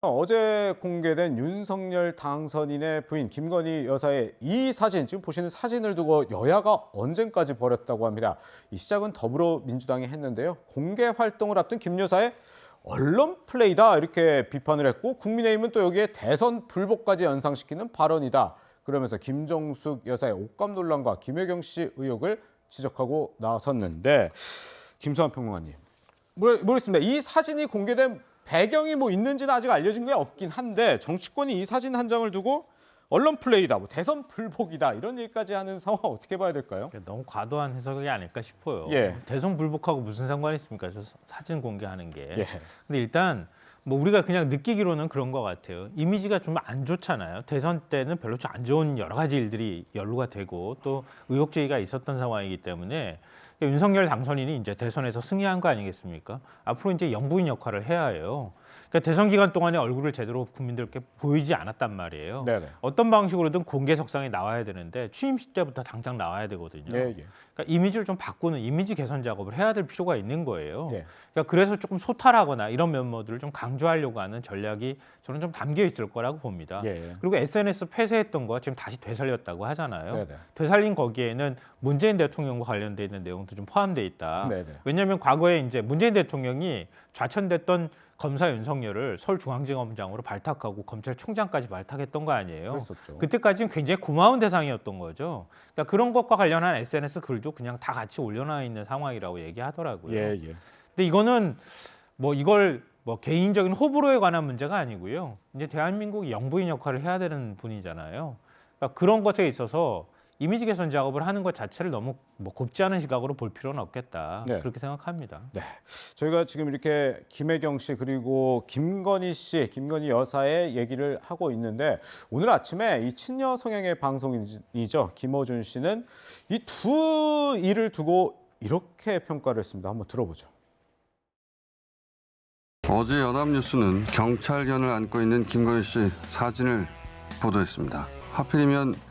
어제 공개된 윤석열 당선인의 부인 김건희 여사의 이 사진, 지금 보시는 사진을 두고 여야가 언쟁까지 벌였다고 합니다. 이 시작은 더불어민주당이 했는데요. 공개 활동을 앞둔 김 여사의 언론 플레이다 이렇게 비판을 했고, 국민의힘은 또 여기에 대선 불복까지 연상시키는 발언이다. 그러면서 김정숙 여사의 옷감 논란과 김혜경 씨 의혹을 지적하고 나섰는데, 김수환 평론가님, 모르겠습니다. 이 사진이 공개된 배경이 뭐 있는지는 아직 알려진 게 없긴 한데, 정치권이 이 사진 한 장을 두고 언론 플레이다, 뭐 대선 불복이다 이런 얘기까지 하는 상황 어떻게 봐야 될까요? 너무 과도한 해석이 아닐까 싶어요. 예. 대선 불복하고 무슨 상관이 있습니까? 저 사진 공개하는 게. 예. 근데 일단 뭐 우리가 그냥 느끼기로는 그런 것 같아요. 이미지가 좀 안 좋잖아요. 대선 때는 별로 좀 안 좋은 여러 가지 일들이 연루가 되고 또 의혹 제기가 있었던 상황이기 때문에 윤석열 당선인이 이제 대선에서 승리한 거 아니겠습니까? 앞으로 이제 영부인 역할을 해야 해요. 그러니까 대선 기간 동안에 얼굴을 제대로 국민들께 보이지 않았단 말이에요. 네네. 어떤 방식으로든 공개석상에 나와야 되는데 취임식 때부터 당장 나와야 되거든요. 예, 예. 그러니까 이미지를 좀 바꾸는 이미지 개선 작업을 해야 될 필요가 있는 거예요. 예. 그러니까 그래서 조금 소탈하거나 이런 면모들을 좀 강조하려고 하는 전략이 저는 좀 담겨 있을 거라고 봅니다. 예. 그리고 SNS 폐쇄했던 거 지금 다시 되살렸다고 하잖아요. 네네. 되살린 거기에는 문재인 대통령과 관련돼 있는 내용도 좀 포함돼 있다. 네네. 왜냐하면 과거에 이제 문재인 대통령이 좌천됐던 검사 윤석열을 서울중앙지검장으로 발탁하고 검찰총장까지 발탁했던 거 아니에요. 그랬었죠. 그때까지는 굉장히 고마운 대상이었던 거죠. 그러니까 그런 것과 관련한 SNS 글도 그냥 다 같이 올려놔 있는 상황이라고 얘기하더라고요. 예. 근데 이거는 뭐 이걸 뭐 개인적인 호불호에 관한 문제가 아니고요. 이제 대한민국이 영부인 역할을 해야 되는 분이잖아요. 그러니까 그런 것에 있어서 이미지 개선 작업을 하는 것 자체를 너무 뭐 곱지 않은 시각으로 볼 필요는 없겠다. 네. 그렇게 생각합니다. 네. 저희가 지금 이렇게 김혜경 씨 그리고 김건희 씨, 김건희 여사의 얘기를 하고 있는데, 오늘 아침에 이 친여 성향의 방송이죠. 김어준 씨는 이 두 일을 두고 이렇게 평가를 했습니다. 한번 들어보죠. 어제 연합뉴스는 경찰견을 안고 있는 김건희 씨 사진을 보도했습니다. 하필이면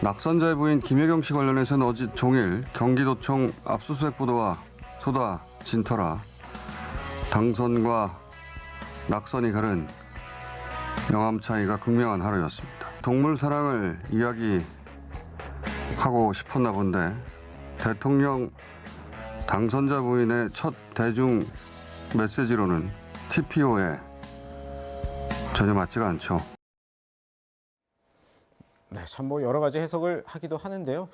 낙선자의 부인 김혜경 씨 관련해서는 어제 종일 경기도청 압수수색 보도가 쏟아진터라 당선과 낙선이 가른 명암 차이가 극명한 하루였습니다. 동물 사랑을 이야기하고 싶었나 본데 대통령 당선자 부인의 첫 대중 메시지로는 TPO에 전혀 맞지가 않죠. 네, 참 뭐 여러 가지 해석을 하기도 하는데요.